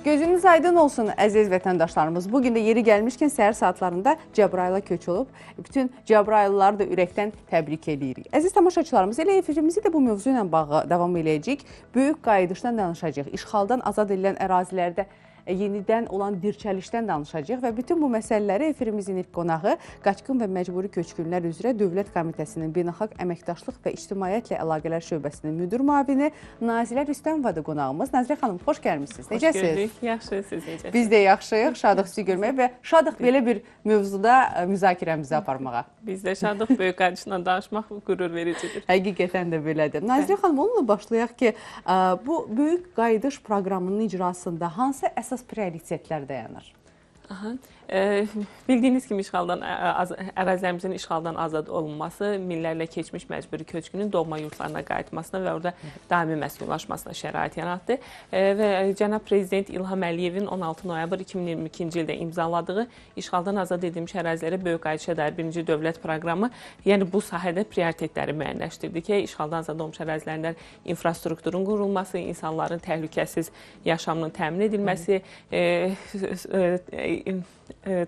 Gözünüz aydın olsun əziz vətəndaşlarımız. Bugün də yeri gəlmişkən səhər saatlarında Cəbrayıla köç olub. Bütün Cəbrayılıları da ürəkdən təbrik edirik. Əziz tamaşaçılarımız, elə efirimizi də bu mövzu ilə bağlı davam edəcəyik. Böyük qayıdışdan danışacağıq. İşğaldan azad edilən ərazilərdə yenidən olan dirçəlişdən danışacağıq və bütün bu məsələləri efirimizin ilk qonağı Qaçqın və Məcburi Köçkünlər üzrə Dövlət Komitəsinin Beynəlxalq Əməkdaşlıq və İctimaiyyətlə Əlaqələr Şöbəsinin müdür müavini Nazilə Rüstəmovadır qonağımız. Nazirə xanım, xoş gəlmişsiniz. Necəsiniz? Xoş gördük. Yaxşı, siz necəsiniz? Biz də yaxşıyıq, şadıq sizi görməyə və şadıq belə bir mövzuda müzakirəmizi aparmağa. Biz də şadıq, böyük qayıdışdan danışmaq qürur vericidir. Həqiqətən də belədir. Nazirə xanım, onunla başlayaq ki, bu böyük qayıdış proqramının icrasında hansı əsas prioritetlər dayanır? Bildiyiniz kimi ərazilərimizin işğaldan azad olunması, minlərlə keçmiş məcburi köçkünün doğma yurtlarına qayıtmasına və orada daimi məskunlaşmasına şərait yaratdı. Və cənab Prezident İlham Əliyevin 16 noyabr 2022-ci ildə imzaladığı işğaldan azad edilmiş ərazilərə böyük qayıdışa dair birinci dövlət proqramı, yəni bu sahədə prioritetləri müəyyənləşdirdi ki, işğaldan azad olmuş ərazilərində infrastrukturun qurulması, insanların təhlükəsiz yaşamının təmin edilməsi,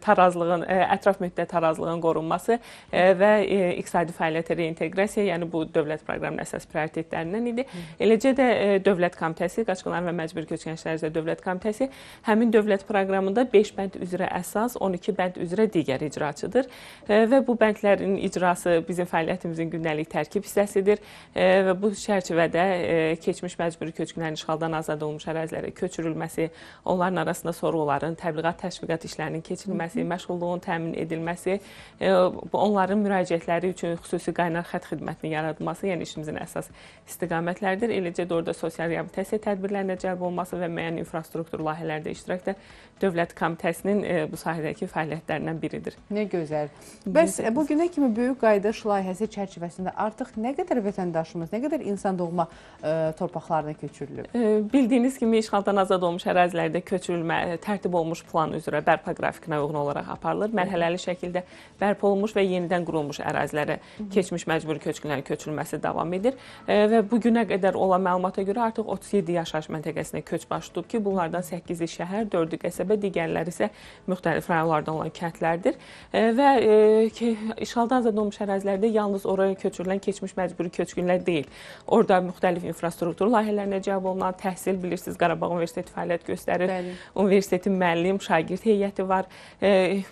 tarazlığın, ətraf mühitdə tarazlığın qorunması və iqtisadi fəaliyyətə reinteqrasiya, yəni bu dövlət proqramının əsas prioritetlərindən idi. Eləcə də Dövlət Komitəsi, Qaçqınlar və Məcburi Köçkünlər üzrə Dövlət Komitəsi həmin dövlət proqramında 5 bənd üzrə əsas, 12 bənd üzrə digər icraçıdır və bu bəndlərin icrası bizim fəaliyyətimizin gündəlik tərkib hissəsidir və bu çərçivədə keçmiş məcburi köçkünlərin işğaldan azad olmuş ərazilərə köçürülməsi, onların arasında sorğuların, təbliğat, təşviqat işlərinin keçirilməsi, məşğulluğun təmin edilməsi, onların müraciətləri üçün xüsusi qaynar xətt xidmətinin yaradılması, yəni işimizin əsas istiqamətləridir. Eləcə də orada sosial reabilitasiya tədbirlərinə cəlb olması və müəyyən infrastruktur layihələrdə iştirak da Dövlət Komitəsinin bu sahədəki fəaliyyətlərindən biridir. Nə gözəl. Bəs bugünə kimi böyük qayıdış layihəsi çərçivəsində artıq nə qədər vətəndaşımız, nə qədər insan doğma torpaqlarına köçürülüb? Bildiyiniz kimi işğaldan azad olmuş ərazilərdə köçürülmə tərtib olunmuş plan üzrə bərpa qrafikinə uyğun olaraq aparılır. Mərhələli şəkildə bərpa olunmuş və yenidən qurulmuş ərazilərə keçmiş məcburi köçkünlərin köçürülməsi davam edir. Və bugünə qədər olan məlumata görə artıq 37 yaşayış məntəqəsinə köç başlayıb ki, bunlardan 8-i şəhər, 4-ü qəsəbə, digərləri isə müxtəlif rayonlardan olan kəndlərdir. Və işğaldan azad olmuş ərazilərdə yalnız oraya köçürülən keçmiş məcburi köçkünlər deyil. Orada müxtəlif infrastruktur layihələrinə cəlb olunan təhsil, bilirsiniz, Qarabağ Universiteti fəaliyyət göstərir. Universitetin müəllim, şagird heyəti var.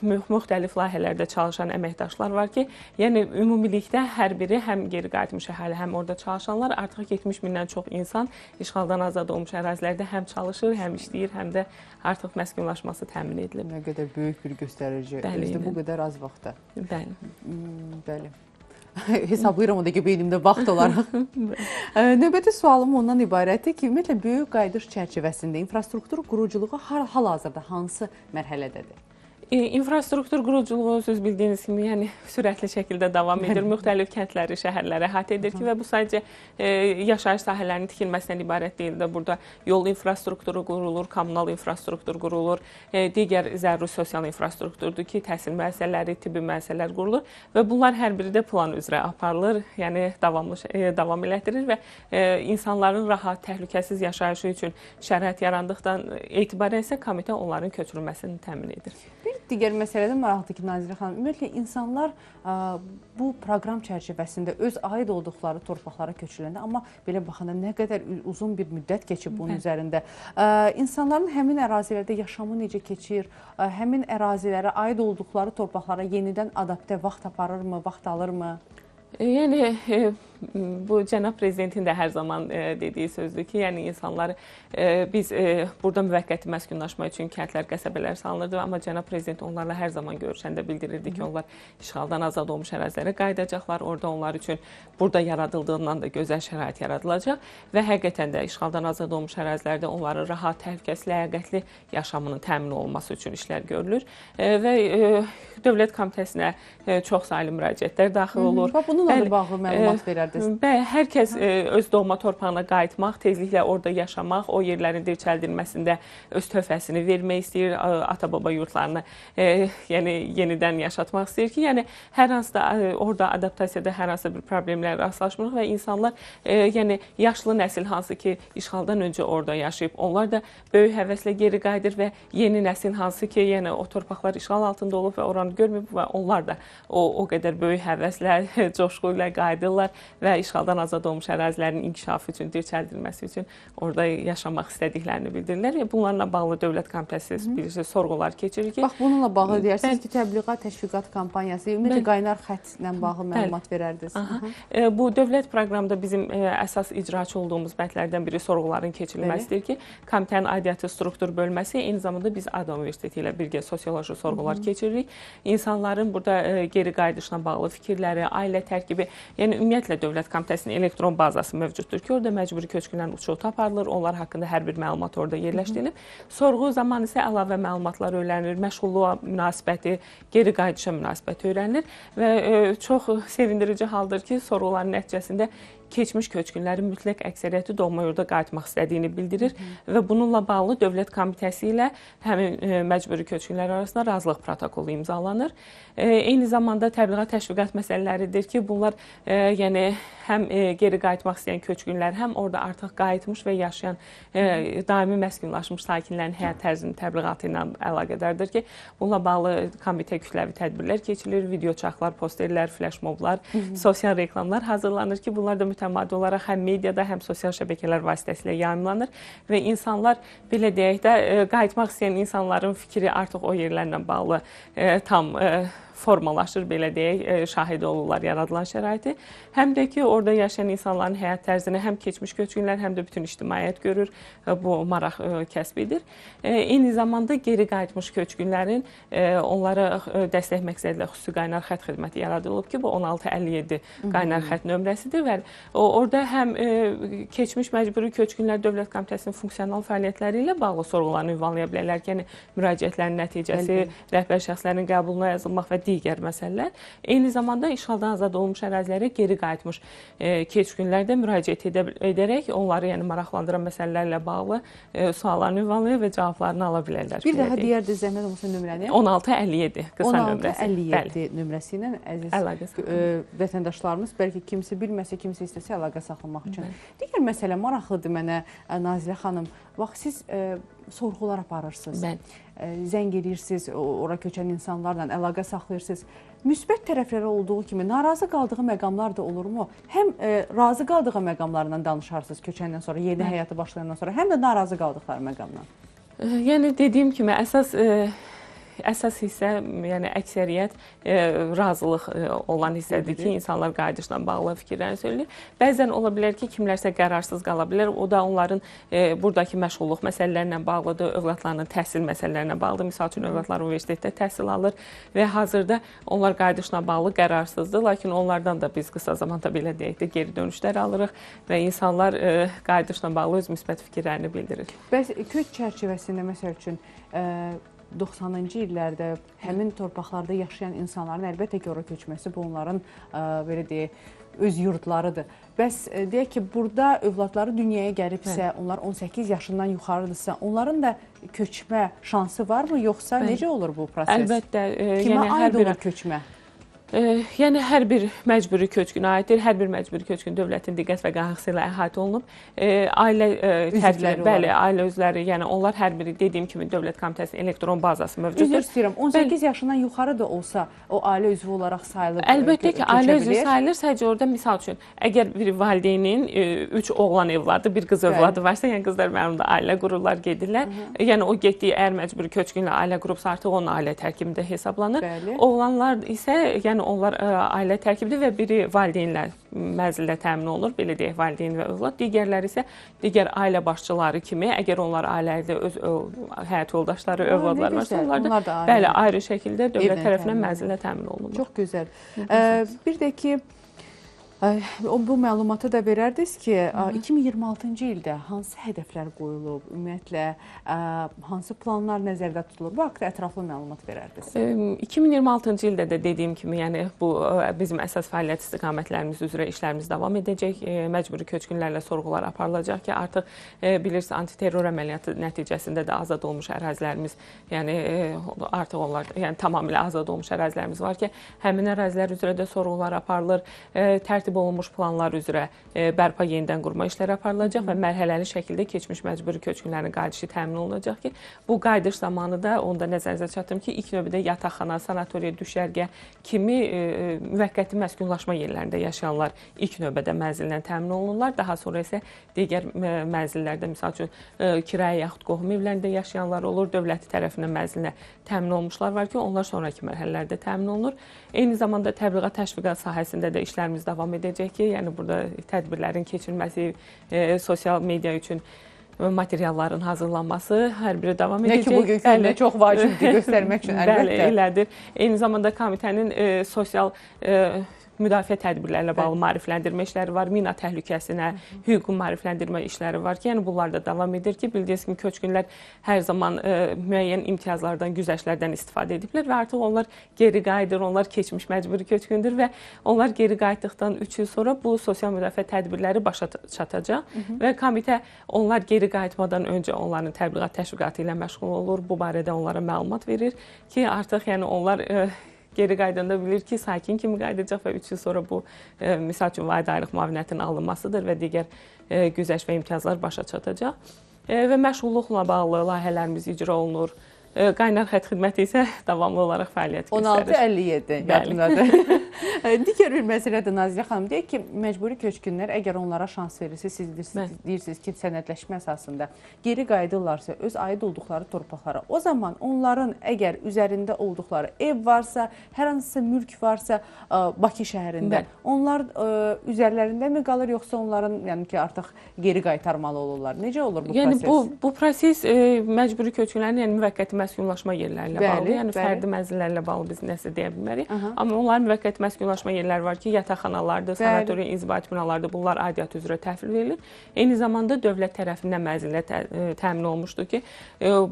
Müxtəlif layihələrdə çalışan əməkdaşlar var ki, yəni ümumilikdə hər biri həm geri qayıtmış əhali, həm orada çalışanlar artıq 70 mindən çox insan işğaldan azad olmuş ərazilərdə həm çalışır, həm işləyir, həm də artıq məskunlaşması təmin edilib. Nə qədər böyük bir göstərici. Özdə bu qədər az vaxtda. Bəli. Bəli. Hesablayıram o da ki, beynimdə vaxt olaraq. Növbəti sualım ondan ibarətdir ki, ümumiyyətlə böyük qayıdış çərçivəsində infrastruktur quruculuğu hal-hazırda hansı mərhələdədir? İnfrastruktur quruculuğu söz bildiyiniz kimi, yəni sürətli şəkildə davam edir. Müxtəlif kəndləri, şəhərləri əhatə edir ki, və bu sadəcə yaşayış sahələrinin tikilməsindən ibarət deyil də. Burada yol infrastrukturu qurulur, kommunal infrastruktur qurulur, digər zəruri sosial infrastrukturdur ki, təhsil müəssisələri, tibbi müəssisələr qurulur və bunlar hər biri də plan üzrə aparılır, yəni davam elətdirir və insanların rahat, təhlükəsiz yaşayışı üçün şərait yarandıqdan etibarən isə komitə onların köçürülməsini təmin edir. Bir digər məsələdən maraqlıdır ki, Nazirə xanım, ümumiyyətlə insanlar bu proqram çərçivəsində öz aid olduqları torpaqlara köçürüləndə, amma belə baxanda nə qədər uzun bir müddət keçib bunun üzərində. İnsanların həmin ərazilərdə yaşamı necə keçir, həmin ərazilərə aid olduqları torpaqlara yenidən adaptə vaxt aparırmı, vaxt alırmı? Yəni, bu cənab prezidentin də hər zaman dediyi sözdür ki, yəni insanlar, biz burada müvəqqəti məskunlaşma üçün kəndlər, qəsəbələr salınırdı, amma cənab prezident onlarla hər zaman görüşəndə bildirirdi ki, onlar işğaldan azad olmuş ərazilərə qayıdacaqlar, orada onlar üçün burada yaradıldığından da gözəl şərait yaradılacaq və həqiqətən də işğaldan azad olmuş ərazilərdə onların rahat, təhlükəsiz, ləyaqətli yaşamının təmin olunması üçün işlər görülür və Dövlət Komitəsinə çox saylı müraciətlər daxil olur. Bununla da bağlı məlumat verərdiniz. verərdiniz? Bəli, hər kəs öz doğma torpağına qayıtmaq, tezliklə orada yaşamaq, o yerlərin dirçəldilməsində öz töhfəsini vermək istəyir, ata-baba yurdlarını yəni yenidən yaşatmaq istəyir ki, yəni hər hansı da orada adaptasiyada hər hansı bir problemlərlə rastlaşmırıq və insanlar yəni yaşlı nəsil hansı ki, işğaldan öncə orada yaşayıb, onlar da böyük həvəslə geri qayıdır və yeni nəsil hansı ki, yəni o torpaqlar işğal altında olub və oranı görməyib və onlar da o qədər böyük həvəslə, coşqu ilə qayıdırlar və işğaldan azad olmuş ərazilərin inkişafı üçün, dirçəldilməsi üçün orada yaşamaq istədiklərini bildirirlər və bunlarla bağlı Dövlət Komitəsi bilirsiniz, sorğular keçirir ki... Bax, bununla bağlı deyirsiniz ki, təbliğat, təşviqat kampaniyası, ümumiyyətlə qaynar xəttlə bağlı məlumat verərdiniz. Bu dövlət proqramında bizim əsas icraçı olduğumuz bəndlərdən biri sorğuların keçirilməsidir ki, komitənin aidiyyatı struktur bölməsi, eyni zamanda biz ADA Universiteti ilə birgə sosioloji sorğular keçiririk. İnsanların burada geri qayıdışla bağlı fikirləri, ailə tərkibi, yəni ümumiyyətlə Dövlət Komitəsinin elektron bazası mövcuddur ki, orada məcburi köçkünlərin uçuğu aparılır, onlar haqqında hər bir məlumat orada yerləşdirilir. Sorğu zamanı isə əlavə məlumatlar öyrənilir, məşğulluğa münasibəti, geri qayıdışa münasibəti öyrənilir və çox sevindirici haldır ki, sorğuların nəticəsində keçmiş köçkünlərin mütləq əksəriyyəti doğma yurda qayıtmaq istədiyini bildirir və bununla bağlı Dövlət Komitəsi ilə həmin məcburi köçkünlər arasında razılıq protokolu imzalanır. Eyni zamanda təbliğat, təşviqat məsələləridir ki, bunlar yəni həm geri qayıtmaq istəyən köçkünlər, həm orada artıq qayıtmış və yaşayan daimi məskunlaşmış sakinlərin həyat tərzinin təbliğatı ilə əlaqədardır ki, bununla bağlı komitə kütləvi tədbirlər keçirilir, video çarxlar, posterlər, flashmoblar, sosial reklamlar hazırlanır ki, bunlar da mütəmadi olaraq həm mediada, həm sosial şəbəkələr vasitəsilə yayımlanır və insanlar, belə deyək də, qayıtmaq istəyən insanların fikri artıq o yerlərlə bağlı tam formalaşır, belə deyək, şahid olurlar yaradılan şəraiti. Həm də ki, orada yaşayan insanların həyat tərzini həm keçmiş köçkünlər, həm də bütün ictimaiyyət görür, bu maraq kəsb edir. Eyni zamanda geri qayıtmış köçkünlərin onlara dəstək məqsədilə xüsusi qaynar xətt xidməti yaradılıb ki, bu 1657 qaynar xətt nömrəsidir və orada həm keçmiş məcburi köçkünlər Dövlət Komitəsinin funksional fəaliyyətləri ilə bağlı sorğularını ünvanlaya bilərlər ki, yəni müraciətlərin nəticəsi, rəhbər şəxslərin qəbuluna yazılmaq və digər məsələlər. Eyni zamanda işğaldan azad olmuş ərazilərə geri qayıtmış köçkünlər də müraciət edərək onları yəni maraqlandıran məsələlərlə bağlı suallarını ünvanlaya və cavablarını ala bilərlər. Bir daha deyərdiniz, zəhmət olmasa nömrəni? 1657 qısa nömrəsi. 1657 nömrəsi ilə əziz vətəndaşlarımız, bəlkə kimisi bilməsə, kimisi istəsə əlaqə saxlamaq üçün. Digər məsələ maraqlıdır mənə, Nazilə xanım. Bax, siz sorğular aparırsınız, zəng edirsiniz, ora köçən insanlarla əlaqə saxlayırsınız. Müsbət tərəfləri olduğu kimi narazı qaldığı məqamlar da olurmu? Həm razı qaldığı məqamlarından danışarsınız köçəndən sonra, yeni həyatı başlayandan sonra, həm də narazı qaldıqları məqamdan. Yəni dediyim kimi əsas hissə, yəni əksəriyyət razılıq olan hissədir ki, insanlar qayıdışla bağlı fikirlərini söyləyir. Bəzən ola bilər ki, kimlərsə qərarsız qala bilər. O da onların buradakı məşğulluq məsələlərlə bağlıdır, övladlarının təhsil məsələlərlə bağlıdır. Misal üçün, övladlar universitetdə təhsil alır və hazırda onlar qayıdışla bağlı qərarsızdır. Lakin onlardan da biz qısa zamanda belə deyək də geri dönüşlər alırıq və insanlar qayıdışla bağlı öz müsbət fikirlərini bildirir. Bəs köç çərçivəsində, məsəl üçün, 90-cı illərdə həmin torpaqlarda yaşayan insanların əlbəttə ki, ora köçməsi bu onların, belə deyək, öz yurdlarıdır. Bəs deyək ki, burada övladları dünyaya gəlibsə, onlar 18 yaşından yuxarıdırsa, onların da köçmə şansı varmı, yoxsa necə olur bu proses? Əlbəttə. Kimə aid olur köçmə? Yəni, hər bir məcburi köçkünə aiddir. Hər bir məcburi köçkün dövlətin diqqət və qayğısı ilə əhatə olunub. Ailə tərkibləri, bəli, ailə üzvləri, yəni onlar hər biri dediyim kimi Dövlət Komitəsinin elektron bazası mövcuddur. Üzr istəyirəm, 18 yaşından yuxarı da olsa o ailə üzvü olaraq sayılır. Əlbəttə ki, ailə üzvü sayılır. Sadəcə orada misal üçün, əgər bir valideynin 3 oğlan evladı, bir qız evladı varsa, yəni qızlar mənim də ailə qururlar, gedirlər. Yəni o getdiyi əgər məcburi köçkünlə ailə qurubsa artıq onun ailə tərkibində hesablanır. Oğlanlar isə, yəni onlar ailə tərkibidir və biri valideynlə mənzildə təmin olunur, belə deyək, valideyn və övlad. Digərləri isə digər ailə başçıları kimi, əgər onlar ailədə öz həyat yoldaşları, övladlar varsa, onlar da bəli, ayrı şəkildə dövlət tərəfindən mənzildə təmin olunur. Çox gözəl. Bir də ki, Bu məlumatı da verərdiniz ki, 2026-cı ildə hansı hədəflər qoyulub, ümumiyyətlə hansı planlar nəzərdə tutulur? Bu haqda ətraflı məlumat verərdiniz. 2026-cı ildə də dediyim kimi, yəni bu bizim əsas fəaliyyət istiqamətlərimiz üzrə işlərimiz davam edəcək. Məcburi köçkünlərlə sorğular aparılacaq ki, artıq bilirsiniz, antiterror əməliyyatı nəticəsində də azad olmuş ərazilərimiz, yəni artıq onlar, yəni tamamilə azad olmuş ərazilərimiz var ki, həmin ərazilər üzrə də sorğular aparılır. Tərtib olunmuş planlar üzrə bərpa yenidən qurma işləri aparılacaq və mərhələli şəkildə keçmiş məcburi köçkünlərin qayıdışı təmin olunacaq ki, bu qayıdış zamanı da onda nəzərinizə çatdırım ki, ilk növbədə yataqxana, sanatoriya, düşərgə kimi müvəqqəti məskunlaşma yerlərində yaşayanlar ilk növbədə mənzillə təmin olunurlar. Daha sonra isə digər mənzillərdə, misal üçün kirayə yaxud qohum evlərində yaşayanlar olur. Dövləti tərəfindən mənzilə təmin olunmuşlar var ki, onlar sonraki mərhələlərdə təmin olunur. Eyni zamanda təbliğat təşviqat sahəsində də işlərimiz davam edəcək ki, yəni burada tədbirlərin keçirilməsi, sosial media üçün materialların hazırlanması hər biri davam edəcək. Nə ki, bugünkü gündə çox vacibdir göstərmək üçün, əlbəttə. Bəli, elədir. Eyni zamanda komitənin sosial müdafiə tədbirlərlə bağlı maarifləndirmə işləri var, mina təhlükəsinə, hüququn maarifləndirmə işləri var ki, yəni bunlar da davam edir ki, bildiyiniz kimi köçkünlər hər zaman müəyyən imtiyazlardan, güzəştlərdən istifadə ediblər və artıq onlar geri qayıdır, onlar keçmiş məcburi köçkündür və onlar geri qayıtdıqdan 3 il sonra bu sosial müdafiə tədbirləri başa çatacaq və komitə onlar geri qayıtmadan öncə onların təbliğat təşviqatı ilə məşğul olur, bu barədə onlara məlumat verir ki, artıq yəni onlar geri qaydanda bilir ki, sakin kimi qayıdacaq və 3 il sonra bu, misal üçün, vahid aylıq müavinətin alınmasıdır və digər güzəş və imtiyazlar başa çatacaq. Və məşğulluqla bağlı layihələrimiz icra olunur. Qaynar xətt xidməti isə davamlı olaraq fəaliyyət göstərir. 1657 yadımdadır. Digər bir məsələ də Nazirə xanım deyək ki, məcburi köçkünlər əgər onlara şans verirsə, siz deyirsiniz ki, sənədləşmə əsasında geri qayıdırlarsa öz aid olduqları torpaqlara, o zaman onların əgər üzərində olduqları ev varsa, hər hansısa mülk varsa Bakı şəhərində, onlar üzərlərində mi qalır, yoxsa onların yəni ki, artıq geri qaytarmalı olurlar? Necə olur bu proses? Yəni bu proses məcburi köçkünlərin yəni müvəqqəti məskunlaşma yerləri ilə bağlı, yəni fərdi mənzillərlə bağlı biz nəsə deyə bilmərik. Amma onların müvəqqəti məskunlaşma yerləri var ki, yataqxanalardır, sanatoriya, inzibati binalardır, bunlar aidiyyat üzrə təhvil verilir. Eyni zamanda dövlət tərəfindən mənzillər təmin olmuşdur ki,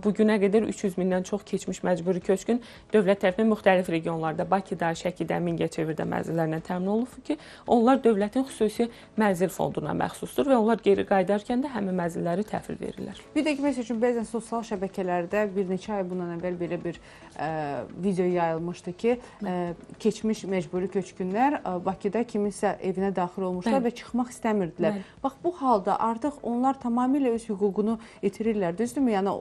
bu günə qədər 300 mindən çox keçmiş məcburi köçkün dövlət tərəfindən müxtəlif regionlarda, Bakıda, Şəkidə, Mingəçevirdə mənzillərlə təmin olunub ki, onlar dövlətin xüsusi mənzil fonduna məxsusdur və onlar geri qayıdarkən də həmin mənzilləri təhvil verirlər. Bir də ki, məsəl üçün, bəzən sosial şəbəkələrdə bir neçə ay bundan əvvəl belə bir video yayılmışdı ki, keçmiş məcburi köçkünlər Bakıda kiminsə evinə daxil olmuşlar və çıxmaq istəmirdilər. Bax, bu halda artıq onlar tamamilə öz hüququnu itirirlər, düzdürmü? Yəni,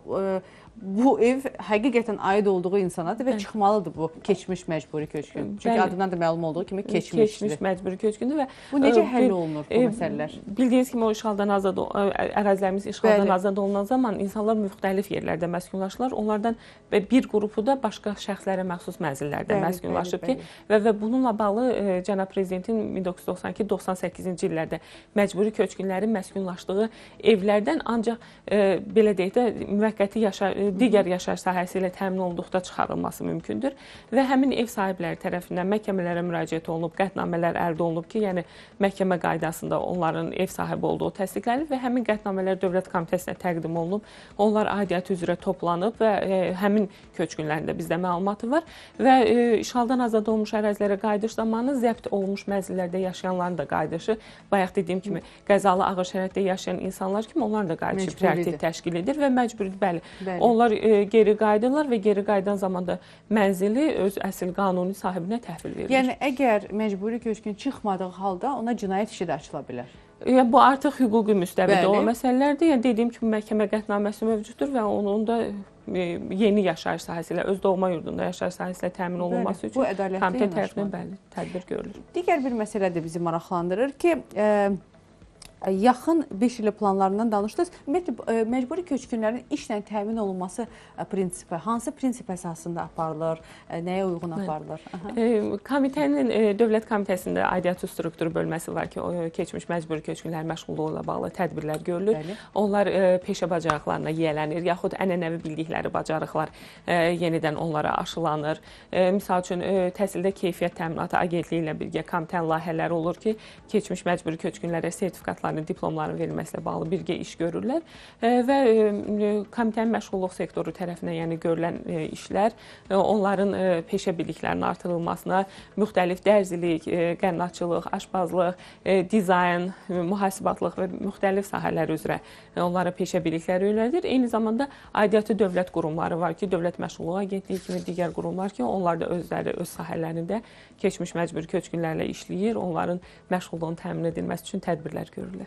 bu ev həqiqətən aid olduğu insanadır və çıxmalıdır bu keçmiş məcburi köçkün. Çünki adından da məlum olduğu kimi keçmişdir. Keçmiş məcburi köçkündür və bu necə həll olunur bu məsələlər? Bildiyiniz kimi o işğaldan azad ərazilərimiz işğaldan azad olunan zaman insanlar müxtəlif yerlərdə məskunlaşırlar. Onlardan bir qrupu da başqa şəxslərə məxsus mənzillərdə məskunlaşıb ki, və bununla bağlı cənab prezidentin 1992-98-ci illərdə məcburi köçkünlərin məskunlaşdığı evlərdən ancaq belə deyək də müvəqqəti digər yaşayış sahəsi ilə təmin olunduqda çıxarılması mümkündür və həmin ev sahibləri tərəfindən məhkəmələrə müraciət olunub, qətnamələr əldə olunub ki, yəni məhkəmə qaydasında onların ev sahibi olduğu təsdiqlənib və həmin qətnamələr Dövlət Komitəsinə təqdim olunub, onlar aidiyyat üzrə toplanıb və həmin köçkünlərin də bizdə məlumatı var və işğaldan azad olmuş ərazilərə qayıdış zamanı zəbt olunmuş mənzillərdə yaşayanların da qayıdışı, bayaq dediyim kimi qəzalı ağır şəraitdə yaşayan insanlar kimi onların da qayıdışı prioritet təşkil edir və məcburidir, bəli. Onlar geri qayıdırlar və geri qayıdan zamanda mənzili öz əsl qanuni sahibinə təhvil verilir. Yəni, əgər məcburi köçkün çıxmadığı halda ona cinayət işi də açıla bilər. Bu artıq hüquqi müstəvidə olan məsələlərdir. Yəni, dediyim kimi, məhkəmə qətnaməsi mövcuddur və onun da yeni yaşayış sahəsi ilə, öz doğma yurdunda yaşayış sahəsi ilə təmin olunması üçün komitə tərəfindən tədbir görülür. Digər bir məsələ də bizi maraqlandırır ki, Yaxın 5 illik planlarından danışdınız. Ümumiyyətlə, məcburi köçkünlərin işlə təmin olunması prinsipi, hansı prinsip əsasında aparılır, nəyə uyğun aparılır? Komitənin, Dövlət Komitəsində aidiyyatı strukturu bölməsi var ki, keçmiş məcburi köçkünlər məşğulluğu ilə bağlı tədbirlər görülür. Bəli. Onlar peşə bacarıqlarına yiyələnir, yaxud ənənəvi bildikləri bacarıqlar yenidən onlara aşılanır. Misal üçün, Təhsildə Keyfiyyət Təminatı Agentliyi ilə birgə komitənin layihələri olur ki, keçmiş məcburi köçkünlərə sertifikatların, diplomların verilməsilə bağlı birgə iş görürlər və komitənin məşğulluq sektoru tərəfindən yəni görülən işlər onların peşə biliklərinin artırılmasına, müxtəlif dərzilik, qənnatçılıq, aşbazlıq, dizayn, mühasibatlıq və müxtəlif sahələr üzrə onlara peşə bilikləri öyrədir. Eyni zamanda aidiyyatı dövlət qurumları var ki, Dövlət Məşğulluq Agentliyi kimi digər qurumlar ki, onlar da özləri öz sahələrində keçmiş məcburi köçkünlərlə işləyir, onların məşğulluğunun təmin edilməsi üçün tədbirlər görürlər.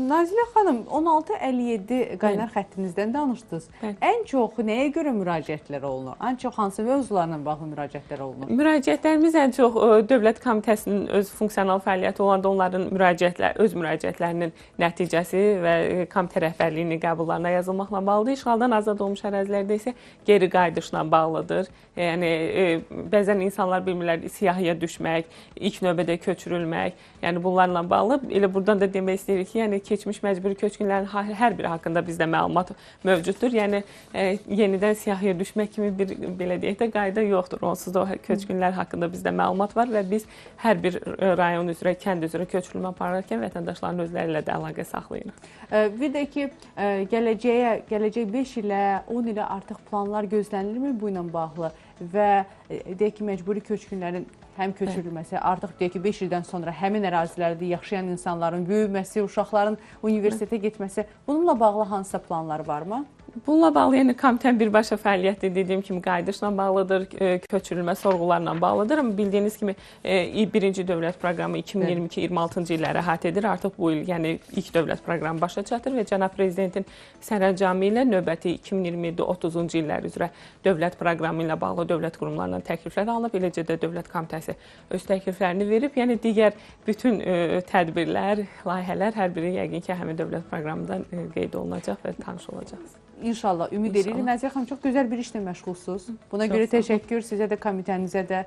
Nazilə xanım, 1657 qaynar xəttinizdən danışdınız. Ən çox nəyə görə müraciətlər olunur? Ən çox hansı mövzularla bağlı müraciətlər olunur? Müraciətlərimiz ən çox Dövlət Komitəsinin öz funksional fəaliyyəti olanda onların öz müraciətlərinin nəticəsi və komitə rəhbərliyinin qəbullarına yazılmaqla bağlıdır. İşğaldan azad olmuş ərazilərdə isə geri qayıdışla bağlıdır. Yəni bəzən insanlar bilmirlər siyahıya düşmək, ilk növbədə köçürülmək, yəni bunlarla bağlı. Elə buradan da demək istəyirik ki, yəni keçmiş məcburi köçkünlərin hər biri haqqında bizdə məlumat mövcuddur. Yəni yenidən siyahıya düşmək kimi bir belə deyək də qayda yoxdur. Onsuz da o köçkünlər haqqında bizdə məlumat var və biz hər bir rayon üzrə, kənd üzrə köçürülmə apararkən vətəndaşların özləri ilə də əlaqə saxlayırıq. Bir də ki, gələcək 5 ilə 10 ilə artıq planlar gözlənilirmi bu ilə bağlı və deyək ki, məcburi köçkünlərin həm köçürülməsi, artıq deyək ki, 5 ildən sonra həmin ərazilərdə yaşayan insanların böyüməsi, uşaqların universitetə getməsi, bununla bağlı hansısa planlar varmı? Bununla bağlı, yəni komitənin birbaşa fəaliyyəti dediyim kimi qayıdışla bağlıdır, köçürülmə sorğularla bağlıdır. Amma bildiyiniz kimi birinci dövlət proqramı 2022-26-cı illəri əhatə edir. Artıq bu il, yəni ilk dövlət proqramı başa çatır və cənab prezidentin sərəncamı ilə növbəti 2027-30-cu illər üzrə dövlət proqramı ilə bağlı dövlət qurumlarından təkliflər alınıb. Eləcə də dövlət komitəsi öz təkliflərini verib. Yəni digər bütün tədbirlər, layihələr hər biri yəqin ki, həmin dövlət proqramından qeyd olunacaq və tanış olacaqsınız. İnşallah, ümid edirik. Nəzirə xanım, çox gözəl bir işlə məşğulsuz. Buna görə təşəkkür sizə də, komitənizə də.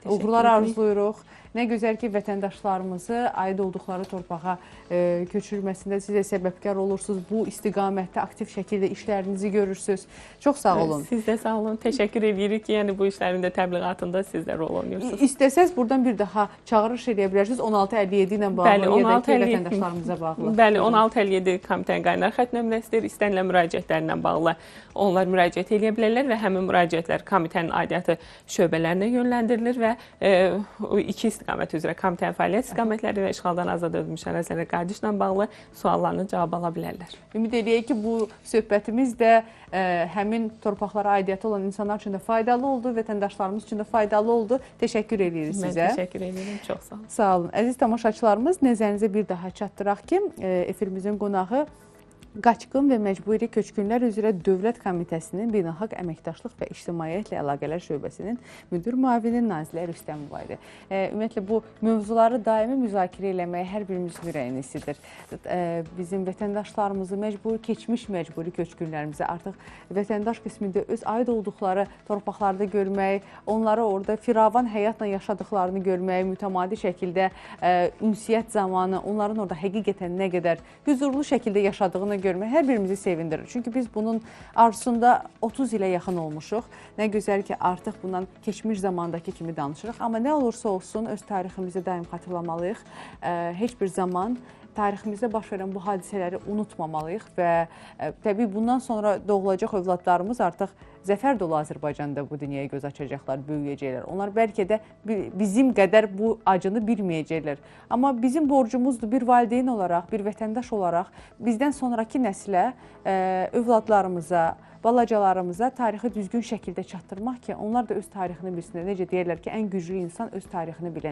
Uğurlar arzuluyuruq. Nə gözəl ki, vətəndaşlarımızı aid olduqları torpağa köçürülməsində siz də səbəbkar olursunuz. Bu istiqamətdə aktiv şəkildə işlərinizi görürsünüz. Çox sağ olun. Siz də sağ olun. Təşəkkür edirik ki, yəni bu işlərin də təbliğatında siz də rol oynayırsınız. İstəsəz buradan bir daha çağırış edə bilərsiniz 1657 ilə bağlı, Bəli, ya da ki, vətəndaşlarımıza bağlı. Bəli, 1657 komitənin qaynar xətt nömrəsidir. İstənilən müraciətlərlə bağlı onlar müraciət edə bilərlər və həmin müraciətlər komitənin aidiyyatı şöbələrinə yönləndirilir və iki istiqamət üzrə komitənin fəaliyyət istiqamətləri və işğaldan azad edilmiş ərazilərə qayıdışla bağlı suallarını cavab ala bilərlər. Ümid edək ki, bu söhbətimiz də həmin torpaqlara aidiyyatı olan insanlar üçün də faydalı oldu, vətəndaşlarımız üçün də faydalı oldu. Təşəkkür edirik sizə. Mən təşəkkür edirəm. Çox sağ olun. Sağ olun. Əziz tamaşaçılarımız, nəzərinizə bir daha çatdıraq ki, efirimizin qonağı Qaçqın və Məcburi Köçkünlər üzrə Dövlət Komitəsinin Beynəlxalq Əməkdaşlıq və İctimaiyyətlə Əlaqələr Şöbəsinin müdir müavini Nazilə Rüstəmova idi. Ümumiyyətlə, bu mövzuları daimi müzakirə eləməyə hər birimizin ürəyini isidir. Bizim vətəndaşlarımızı, keçmiş məcburi köçkünlərimizi artıq vətəndaş qismində öz aid olduqları torpaqlarda görmək, onları orada firavan həyatla yaşadıqlarını görmək, mütəmadi şəkildə ünsiyyət zamanı onların orada həqiqətən nə qədər hüzurlu şəkildə yaşadığını görmək hər birimizi sevindirir. Çünki biz bunun arzusunda 30 ilə yaxın olmuşuq. Nə gözəl ki, artıq bundan keçmiş zamandakı kimi danışırıq. Amma nə olursa olsun, öz tariximizi daim xatırlamalıyıq. Heç bir zaman tariximizdə baş verən bu hadisələri unutmamalıyıq və təbii bundan sonra doğulacaq övladlarımız artıq zəfər dolu Azərbaycanda bu dünyaya göz açacaqlar, böyüyəcəklər. Onlar bəlkə də bizim qədər bu acını bilməyəcəklər. Amma bizim borcumuzdur bir valideyn olaraq, bir vətəndaş olaraq bizdən sonraki nəslə, övladlarımıza, balacalarımıza tarixi düzgün şəkildə çatdırmaq ki, onlar da öz tarixini bilsinlər. Necə deyirlər ki, ən güclü insan öz tarixini bilən